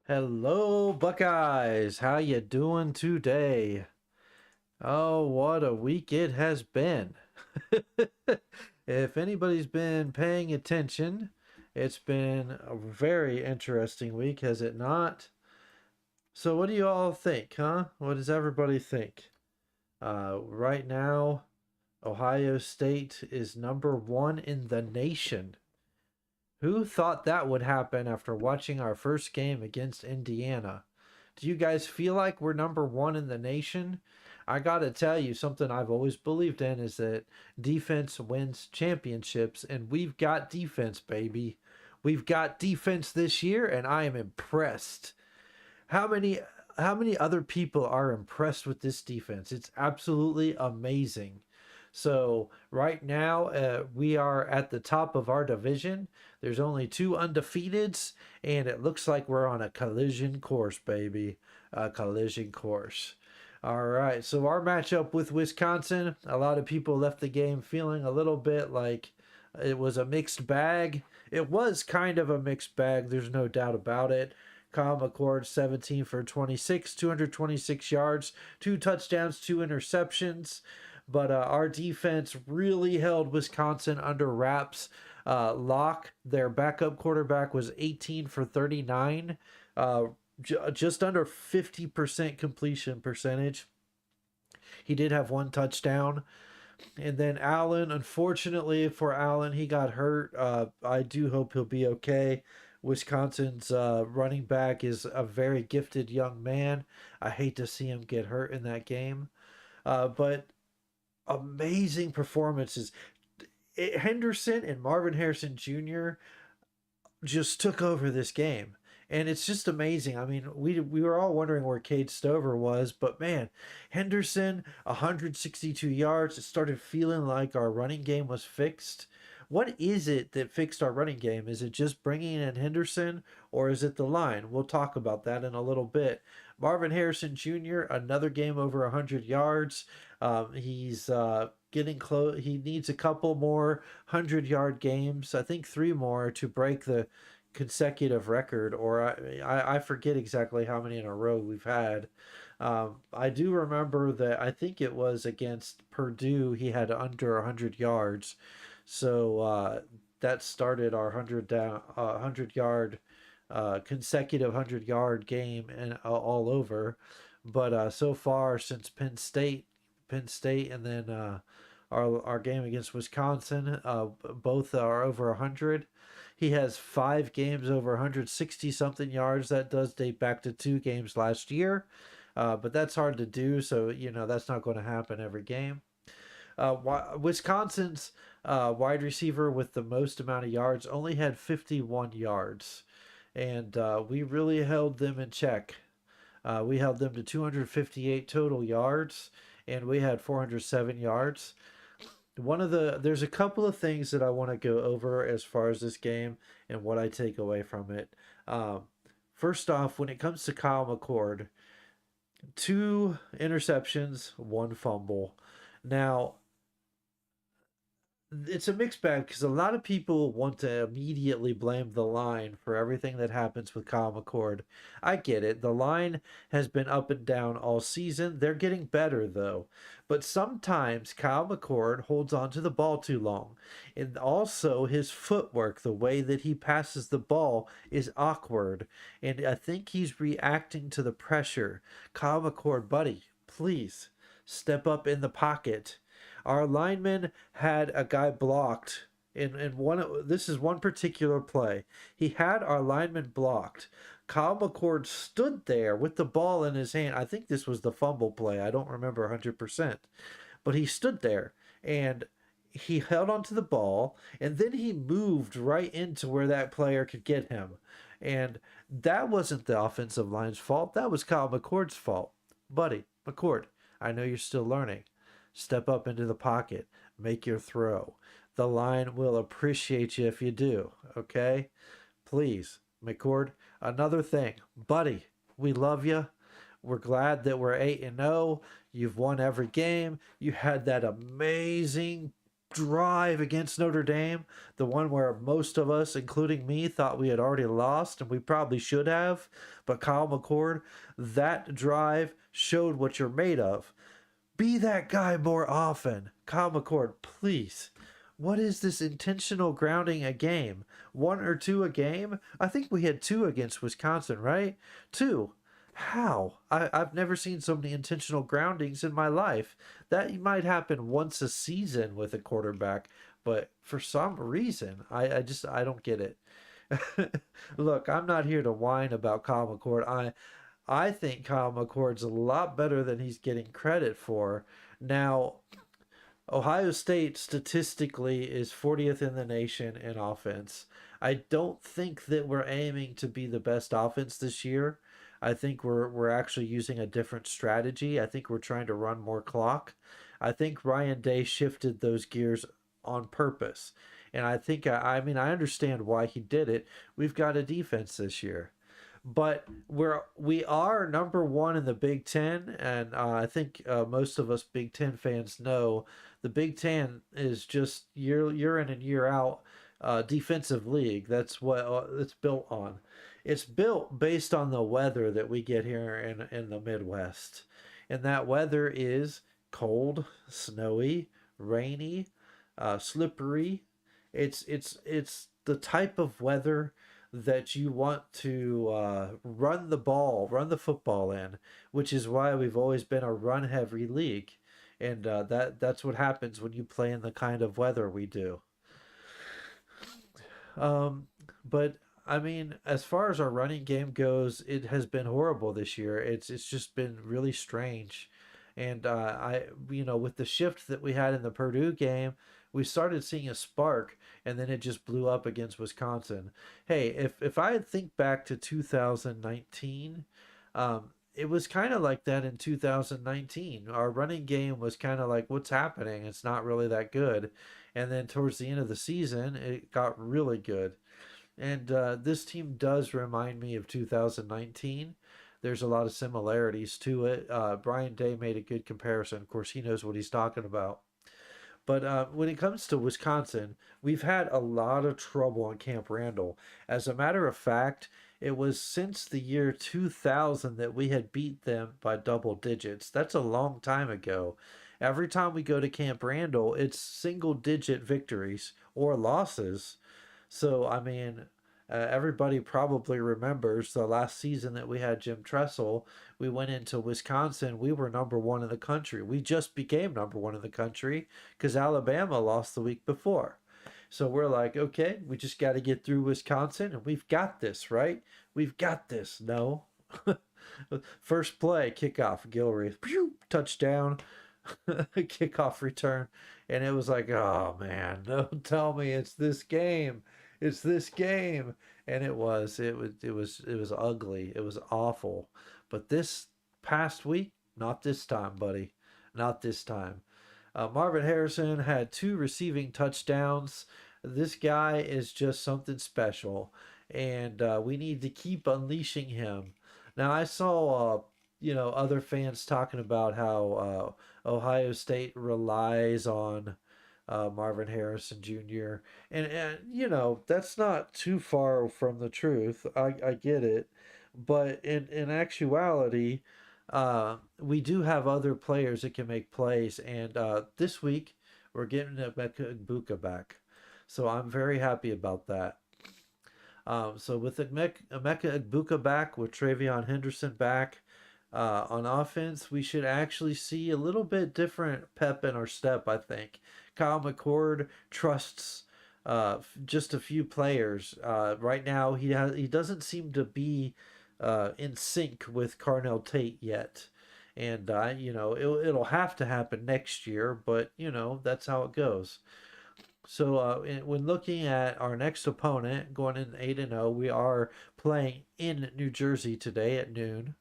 Hello, Buckeyes. How you doing today? Oh, what a week it has been. If anybody's been paying attention, it's been a very interesting week, has it not? So what do you all think, huh? What does everybody think? Right now, Ohio State is number one in the nation. Who thought that would happen after watching our first game against Indiana? Do you guys feel like we're number one in the nation? I gotta tell you, something I've always believed in is that defense wins championships, and we've got defense, baby. We've got defense this year, and I am impressed. How many how many other people are impressed with this defense? It's absolutely amazing. So right now, we are at the top of our division. There's only two undefeateds, and it looks like we're on a collision course, baby. A collision course. All right. So our matchup with Wisconsin, a lot of people left the game feeling a little bit like it was a mixed bag. It was kind of a mixed bag. There's no doubt about it. Kyle McCord, 17 for 26, 226 yards, two touchdowns, two interceptions. But our defense really held Wisconsin under wraps. Locke, their backup quarterback, was 18 for 39, just under 50% completion percentage. He did have one touchdown. And then Allen, unfortunately for Allen, he got hurt. I do hope he'll be okay. Wisconsin's running back is a very gifted young man. I hate to see him get hurt in that game. But amazing performances. Henderson and Marvin Harrison Jr. just took over this game. And it's just amazing. I mean, we were all wondering where Cade Stover was, but man, Henderson, 162 yards. It started feeling like our running game was fixed. What is it that fixed our running game? Is it just bringing in Henderson, or is it the line? We'll talk about that in a little bit. Marvin Harrison Jr., another game over 100 yards. He's getting close. He needs a couple more 100-yard games. I think three more to break the consecutive record, or I forget exactly how many in a row we've had. I do remember that I think it was against Purdue. He had under 100 yards, so that started our 100 yard consecutive 100-yard game and all over. But so far since Penn State, and then our game against Wisconsin, both are over 100. He has 5 games over 160 something yards. That does date back to 2 games last year, but that's hard to do. So that's not going to happen every game. Wisconsin's wide receiver with the most amount of yards only had 51 yards, and we really held them in check. We held them to 258 total yards, and we had 407 yards. There's a couple of things that I want to go over as far as this game and what I take away from it. First off, when it comes to Kyle McCord, 2 interceptions, 1 fumble. Now, it's a mixed bag because a lot of people want to immediately blame the line for everything that happens with Kyle McCord. I get it. The line has been up and down all season. They're getting better, though. But sometimes Kyle McCord holds on to the ball too long. And also, his footwork, the way that he passes the ball, is awkward. And I think he's reacting to the pressure. Kyle McCord, buddy, please step up in the pocket. Our lineman had a guy blocked In this is one particular play. He had our lineman blocked. Kyle McCord stood there with the ball in his hand. I think this was the fumble play. I don't remember 100%. But he stood there and he held onto the ball and then he moved right into where that player could get him. And that wasn't the offensive line's fault. That was Kyle McCord's fault. Buddy, McCord, I know you're still learning. Step up into the pocket. Make your throw. The line will appreciate you if you do, okay? Please, McCord. Another thing, buddy, we love you. We're glad that we're 8-0. You've won every game. You had that amazing drive against Notre Dame, the one where most of us, including me, thought we had already lost, and we probably should have. But Kyle McCord, that drive showed what you're made of. Be that guy more often. Kyle McCord, please. What is this intentional grounding a game? One or two a game? I think we had two against Wisconsin, right? Two. How? I've never seen so many intentional groundings in my life. That might happen once a season with a quarterback, but for some reason, I don't get it. Look, I'm not here to whine about Kyle McCord. I think Kyle McCord's a lot better than he's getting credit for. Now, Ohio State statistically is 40th in the nation in offense. I don't think that we're aiming to be the best offense this year. I think we're actually using a different strategy. I think we're trying to run more clock. I think Ryan Day shifted those gears on purpose. And I think I mean I understand why he did it. We've got a defense this year. But we are number one in the Big Ten, and I think most of us Big Ten fans know the Big Ten is just year in and year out defensive league. That's what it's built on. It's built based on the weather that we get here in the Midwest, and that weather is cold, snowy, rainy, slippery. It's the type of weather that you want to run the ball, run the football in, which is why we've always been a run heavy league, and that's what happens when you play in the kind of weather we do. But I mean, as far as our running game goes, it has been horrible this year. It's just been really strange, and with the shift that we had in the Purdue game, we started seeing a spark, and then it just blew up against Wisconsin. Hey, if I think back to 2019, it was kind of like that in 2019. Our running game was kind of like, what's happening? It's not really that good. And then towards the end of the season, it got really good. And this team does remind me of 2019. There's a lot of similarities to it. Brian Day made a good comparison. Of course, he knows what he's talking about. But when it comes to Wisconsin, we've had a lot of trouble on Camp Randall. As a matter of fact, it was since the year 2000 that we had beat them by double digits. That's a long time ago. Every time we go to Camp Randall, it's single digit victories or losses. So, I mean, everybody probably remembers the last season that we had Jim Tressel. We went into Wisconsin. We were number one in the country. We just became number one in the country because Alabama lost the week before. So we're like, okay, we just got to get through Wisconsin and we've got this, right? We've got this. No. First play, kickoff, Gilreath, pew, touchdown, kickoff return. And it was like, oh man, don't tell me it's this game. It's this game. And it was ugly. It was awful. But this past week, not this time, buddy. Not this time. Marvin Harrison had two receiving touchdowns. This guy is just something special, and we need to keep unleashing him. Now, I saw, other fans talking about how Ohio State relies on Marvin Harrison Jr. And that's not too far from the truth. I get it, but in actuality, we do have other players that can make plays, and this week we're getting Emeka Egbuka back, so I'm very happy about that. So with Emeka Egbuka back, with Travion Henderson back on offense, we should actually see a little bit different pep in our step, I think. Kyle McCord trusts just a few players. Right now, he doesn't seem to be in sync with Carnell Tate yet, and it'll have to happen next year. But that's how it goes. So when looking at our next opponent, going in 8-0, we are playing in New Jersey today at noon.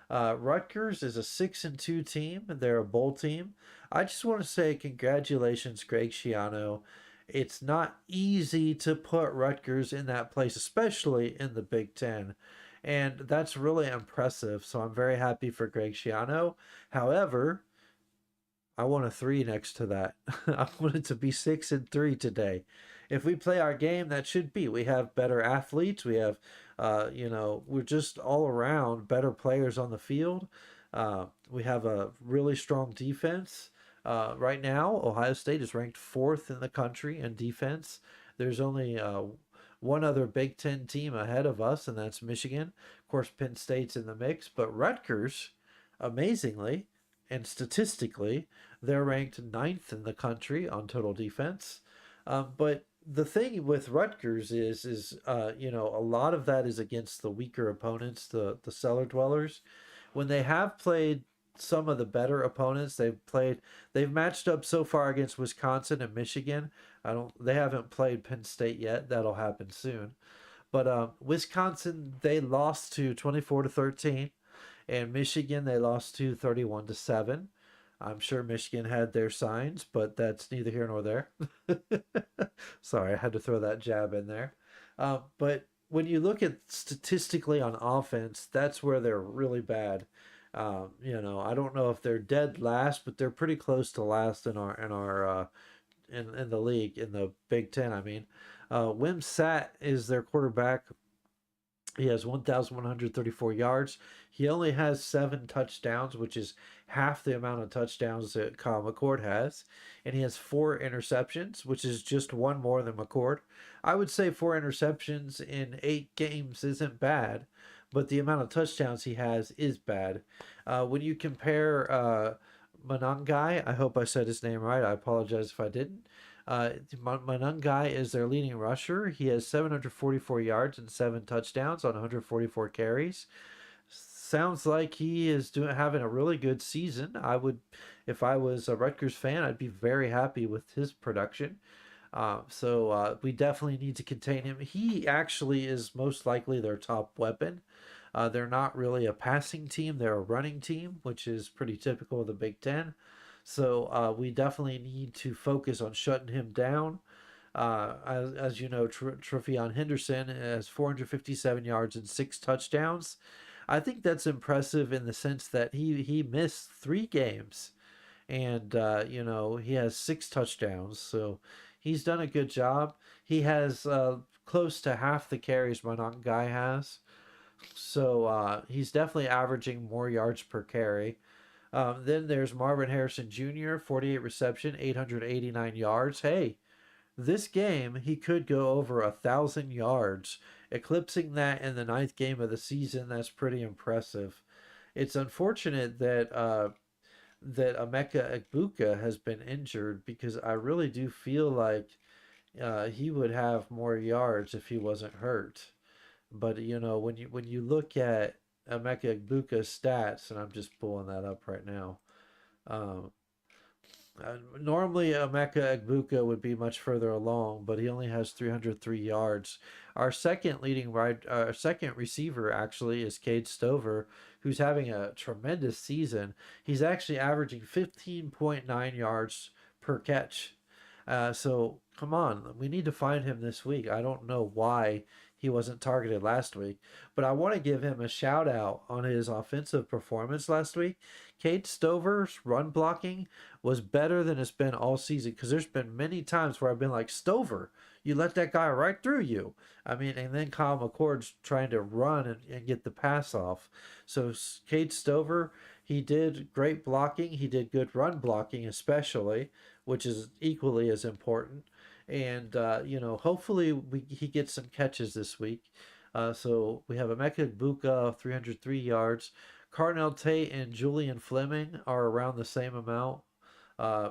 Rutgers is a 6-2 team. They're a bowl team. I just want to say congratulations, Greg Schiano. It's not easy to put Rutgers in that place, especially in the Big Ten. And that's really impressive. So I'm very happy for Greg Schiano. However, I want a three next to that. I want it to be 6-3 today. If we play our game, that should be. We have better athletes. We have, we're just all around better players on the field. We have a really strong defense. Right now, Ohio State is ranked fourth in the country in defense. There's only one other Big Ten team ahead of us, and that's Michigan. Of course, Penn State's in the mix, but Rutgers, amazingly and statistically, they're ranked ninth in the country on total defense. But the thing with Rutgers is a lot of that is against the weaker opponents, the cellar dwellers. When they have played some of the better opponents, they've matched up so far against Wisconsin and Michigan. They haven't played Penn State yet. That'll happen soon. But Wisconsin, they lost to 24-13, and Michigan they lost to 31-7. I'm sure Michigan had their signs, but that's neither here nor there. Sorry, I had to throw that jab in there. But when you look at statistically on offense, that's where they're really bad. I don't know if they're dead last, but they're pretty close to last in the league in the Big Ten. I mean, Wim Sat is their quarterback. He has 1,134 yards. He only has 7 touchdowns, which is half the amount of touchdowns that Kyle McCord has. And he has 4 interceptions, which is just one more than McCord. I would say 4 interceptions in 8 games isn't bad, but the amount of touchdowns he has is bad. When you compare Manangai, I hope I said his name right. I apologize if I didn't. Manungai is their leading rusher. He has 744 yards and 7 touchdowns on 144 carries. Sounds like he is having a really good season. If I was a Rutgers fan, I'd be very happy with his production. So we definitely need to contain him. He actually is most likely their top weapon. They're not really a passing team; they're a running team, which is pretty typical of the Big Ten. So we definitely need to focus on shutting him down. As you know, Trevion Henderson has 457 yards and 6 touchdowns. I think that's impressive in the sense that he missed 3 games, and he has 6 touchdowns. So he's done a good job. He has close to half the carries Guy has. So he's definitely averaging more yards per carry. Then there's Marvin Harrison Jr., 48 reception, 889 yards. Hey, this game he could go over 1,000 yards, eclipsing that in the ninth game of the season. That's pretty impressive. It's unfortunate that Emeka Egbuka has been injured because I really do feel like he would have more yards if he wasn't hurt. But when you look at Emeka Egbuka's stats, and I'm just pulling that up right now. Um, Normally, Emeka Egbuka would be much further along, but he only has 303 yards. Our second receiver actually is Cade Stover, who's having a tremendous season. He's actually averaging 15.9 yards per catch. So come on, we need to find him this week. I don't know why he wasn't targeted last week, but I want to give him a shout out on his offensive performance last week. Cade Stover's run blocking was better than it's been all season because there's been many times where I've been like, Stover, you let that guy right through you. I mean, and then Kyle McCord's trying to run and get the pass off. So Cade Stover, he did great blocking. He did good run blocking, especially, which is equally as important. And hopefully he gets some catches this week. So we have Emeka Buka, 303 yards. Carnell Tate and Julian Fleming are around the same amount. Uh,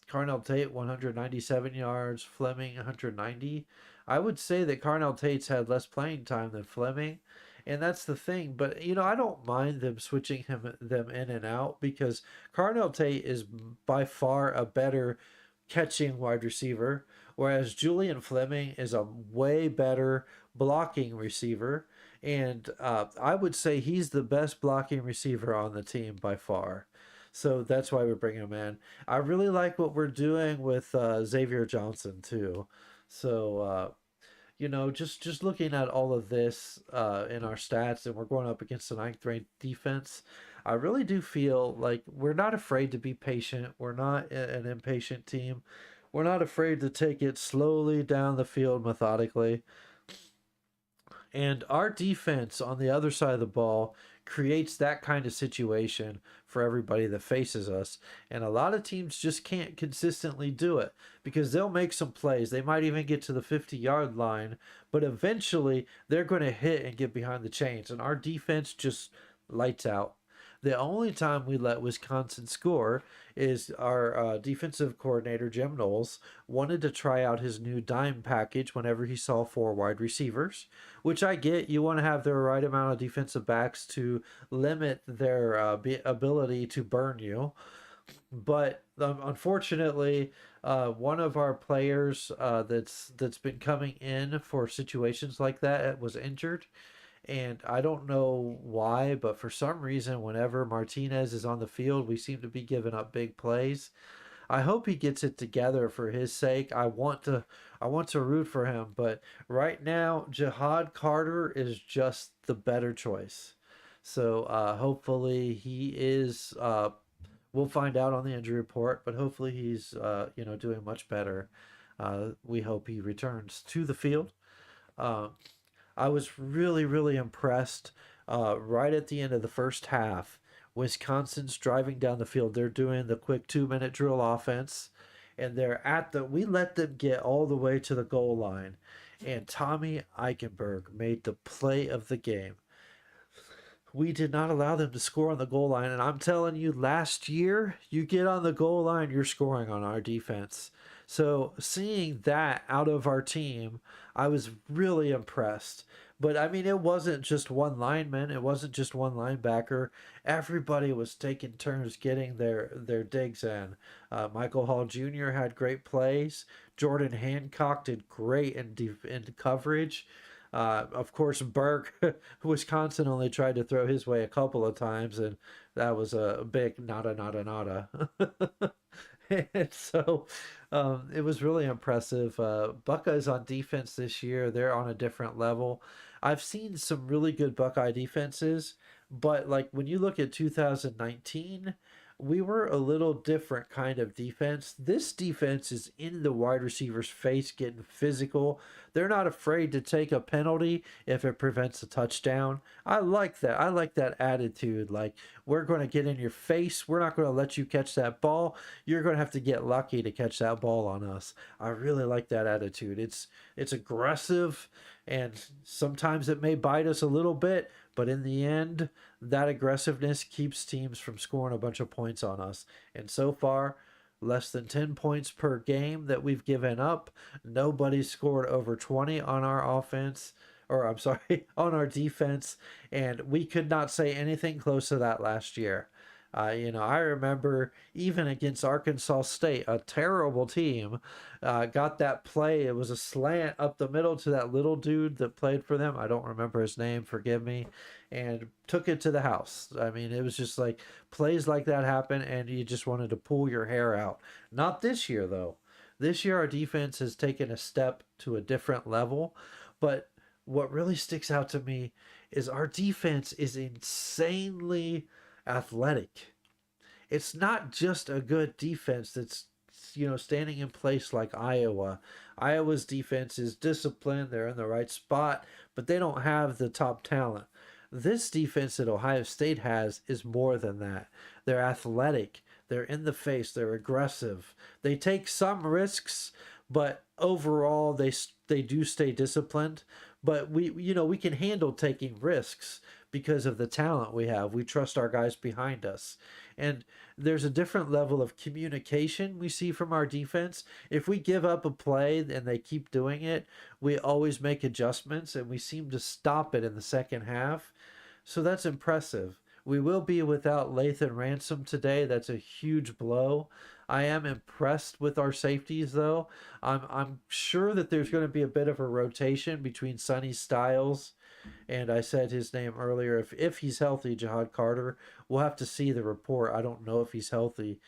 Carnell Tate 197 yards, Fleming 190. I would say that Carnell Tate's had less playing time than Fleming, and that's the thing. But I don't mind them switching them in and out because Carnell Tate is by far a better catching wide receiver, whereas Julian Fleming is a way better blocking receiver. And I would say he's the best blocking receiver on the team by far. So that's why we're bringing him in. I really like what we're doing with Xavier Johnson too. So just looking at all of this in our stats, and we're going up against the ninth ranked defense. I really do feel like we're not afraid to be patient. We're not an impatient team. We're not afraid to take it slowly down the field methodically. And our defense on the other side of the ball creates that kind of situation for everybody that faces us. And a lot of teams just can't consistently do it because they'll make some plays. They might even get to the 50-yard line, but eventually they're going to hit and get behind the chains. And our defense just lights out. The only time we let Wisconsin score is our defensive coordinator, Jim Knowles, wanted to try out his new dime package whenever he saw 4 wide receivers, which I get. You want to have the right amount of defensive backs to limit their ability to burn you. But unfortunately, one of our players that's been coming in for situations like that was injured. And I don't know why, but for some reason, whenever Martinez is on the field, we seem to be giving up big plays. I hope he gets it together for his sake. I want to root for him, but right now, Jihad Carter is just the better choice. So hopefully he is. We'll find out on the injury report, but hopefully he's doing much better. We hope he returns to the field. Uh, I was really, really impressed right at the end of the first half. Wisconsin's driving down the field. They're doing the quick 2-minute drill offense, and we let them get all the way to the goal line. And Tommy Eichenberg made the play of the game. We did not allow them to score on the goal line. And I'm telling you, last year, you get on the goal line, you're scoring on our defense. So seeing that out of our team, I was really impressed. But I mean, it wasn't just one lineman, it wasn't just one linebacker. Everybody was taking turns getting their digs in. Michael Hall Jr. had great plays. Jordan Hancock did great in coverage. Of course, Burke, Wisconsin only tried to throw his way a couple of times, and that was a big nada, nada, nada. And so it was really impressive. Buckeyes on defense this year, they're on a different level. I've seen some really good Buckeye defenses, but like when you look at 2019, we were a little different kind of defense. This defense is in the wide receiver's face, getting physical. They're not afraid to take a penalty if it prevents a touchdown. I like that. I like that attitude. Like, we're going to get in your face. We're not going to let you catch that ball. You're going to have to get lucky to catch that ball on us. I really like that attitude. It's aggressive, and sometimes it may bite us a little bit, but in the end, that aggressiveness keeps teams from scoring a bunch of points on us. And so far, less than 10 points per game that we've given up. Nobody's scored over 20 on our offense, or I'm sorry, on our defense. And we could not say anything close to that last year. I remember even against Arkansas State, a terrible team, got that play. It was a slant up the middle to that little dude that played for them. I don't remember his name, forgive me, and took it to the house. I mean, it was just like plays like that happen, and you just wanted to pull your hair out. Not this year, though. This year, our defense has taken a step to a different level, but what really sticks out to me is our defense is insanely athletic. It's not just a good defense that's standing in place like Iowa. Iowa's defense is disciplined, they're in the right spot, but they don't have the top talent. This defense that Ohio State has is more than that. They're athletic, they're in the face, they're aggressive. They take some risks, but overall they do stay disciplined. But we can handle taking risks because of the talent we have. We trust our guys behind us. And there's a different level of communication we see from our defense. If we give up a play and they keep doing it, we always make adjustments, and we seem to stop it in the second half. So that's impressive. We will be without Lathan Ransom today. That's a huge blow. I am impressed with our safeties, though. I'm sure that there's going to be a bit of a rotation between Sonny Styles and I said his name earlier. If he's healthy, Jihad Carter, we'll have to see the report. I don't know if he's healthy,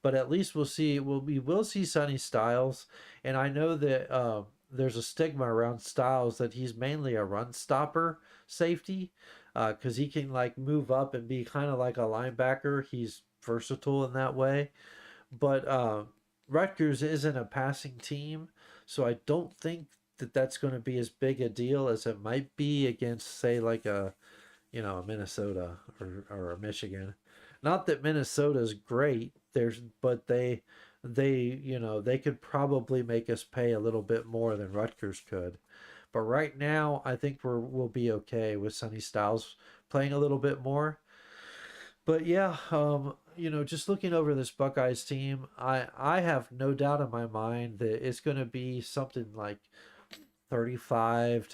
but at least we'll see. We will see Sonny Styles, and I know that there's a stigma around Styles that he's mainly a run stopper safety, because he can like move up and be kind of like a linebacker. He's versatile in that way, but Rutgers isn't a passing team, so I don't think that that's going to be as big a deal as it might be against, say, like a Minnesota or a Michigan. Not that Minnesota's great, but they could probably make us pay a little bit more than Rutgers could. But right now, I think we'll be okay with Sonny Styles playing a little bit more. But yeah, just looking over this Buckeyes team, I have no doubt in my mind that it's going to be something like 35-3,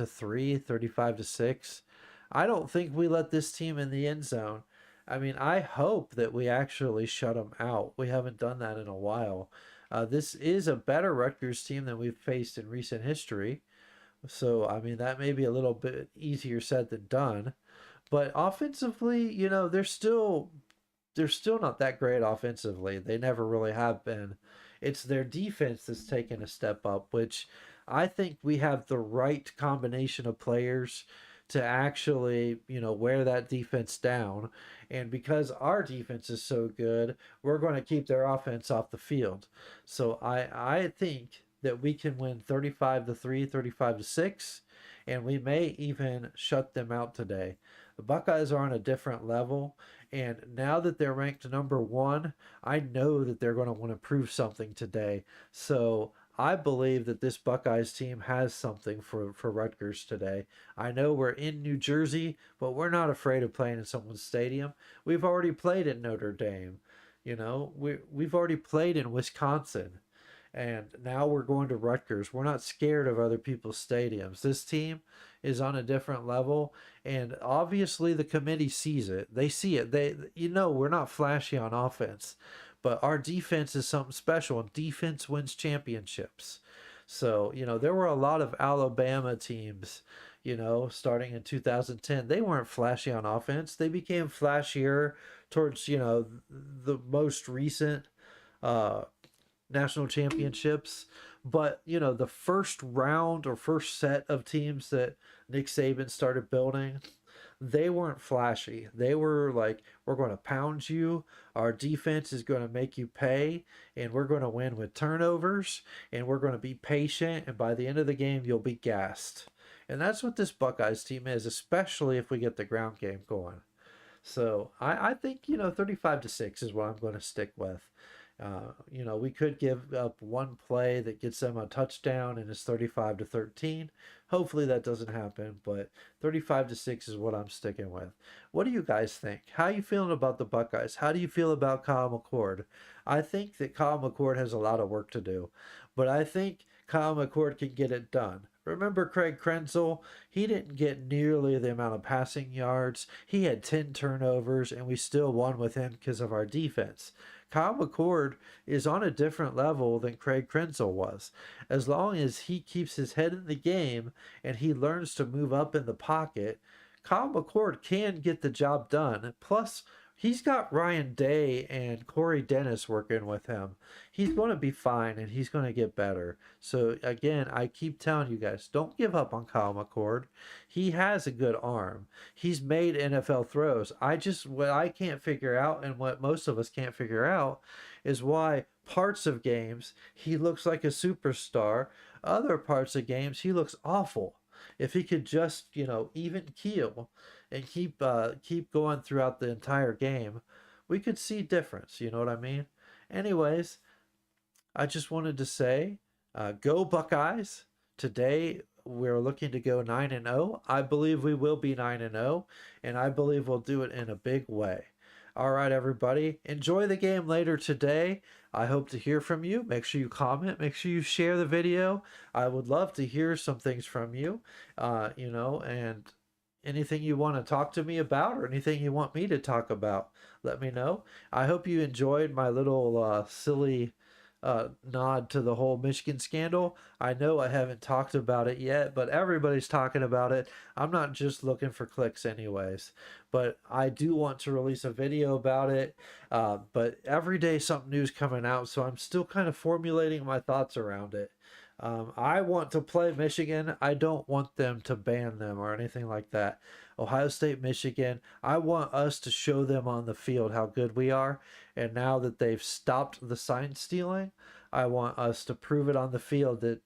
35-6. I don't think we let this team in the end zone. I mean, I hope that we actually shut them out. We haven't done that in a while. This is a better Rutgers team than we've faced in recent history. So, I mean, that may be a little bit easier said than done. But offensively, they're still not that great offensively. They never really have been. It's their defense that's taken a step up, which I think we have the right combination of players to actually, wear that defense down. And because our defense is so good, we're going to keep their offense off the field. So I think that we can win 35-3, 35-6, and we may even shut them out today. The Buckeyes are on a different level, and now that they're ranked number one, I know that they're going to want to prove something today. So I believe that this Buckeyes team has something for Rutgers today. I know we're in New Jersey, but we're not afraid of playing in someone's stadium. We've already played at Notre Dame. We've already played in Wisconsin. And now we're going to Rutgers. We're not scared of other people's stadiums. This team is on a different level, and obviously the committee sees it. They see it. We're not flashy on offense, but our defense is something special, and defense wins championships. So, there were a lot of Alabama teams, starting in 2010. They weren't flashy on offense. They became flashier towards, the most recent national championships. But, the first round or first set of teams that Nick Saban started building, they weren't flashy. They were like, we're going to pound you. Our defense is going to make you pay, and we're going to win with turnovers, and we're going to be patient. And by the end of the game, you'll be gassed. And that's what this Buckeyes team is, especially if we get the ground game going. So I think, 35-6 is what I'm going to stick with. We could give up one play that gets them a touchdown and it's 35-13. Hopefully that doesn't happen, but 35-6 is what I'm sticking with. What do you guys think? How are you feeling about the Buckeyes? How do you feel about Kyle McCord? I think that Kyle McCord has a lot of work to do, but I think Kyle McCord can get it done. Remember Craig Krenzel? He didn't get nearly the amount of passing yards. He had 10 turnovers, and we still won with him because of our defense. Kyle McCord is on a different level than Craig Krenzel was. As long as he keeps his head in the game and he learns to move up in the pocket, Kyle McCord can get the job done. Plus, he's got Ryan Day and Corey Dennis working with him. He's going to be fine, and he's going to get better. So, again, I keep telling you guys, don't give up on Kyle McCord. He has a good arm. He's made NFL throws. What I can't figure out, and what most of us can't figure out, is why parts of games he looks like a superstar. Other parts of games he looks awful. If he could just, even keel and keep going throughout the entire game, we could see difference. You know what I mean? Anyways, I just wanted to say, go Buckeyes. Today we're looking to go 9-0. I believe we will be 9-0, and I believe we'll do it in a big way. All right, everybody. Enjoy the game later today. I hope to hear from you. Make sure you comment. Make sure you share the video. I would love to hear some things from you, and anything you want to talk to me about or anything you want me to talk about, let me know. I hope you enjoyed my little silly nod to the whole Michigan scandal. I know I haven't talked about it yet, but everybody's talking about it. I'm not just looking for clicks, anyways, but I do want to release a video about it. But every day something new's coming out, so I'm still kind of formulating my thoughts around it. I want to play Michigan. I don't want them to ban them or anything like that. Ohio State, Michigan, I want us to show them on the field how good we are. And now that they've stopped the sign stealing, I want us to prove it on the field that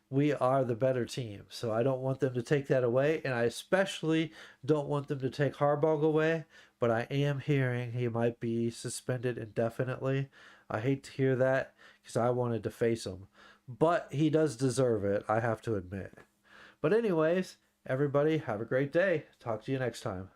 we are the better team. So I don't want them to take that away. And I especially don't want them to take Harbaugh away. But I am hearing he might be suspended indefinitely. I hate to hear that because I wanted to face him. But he does deserve it, I have to admit. But anyways, everybody, have a great day. Talk to you next time.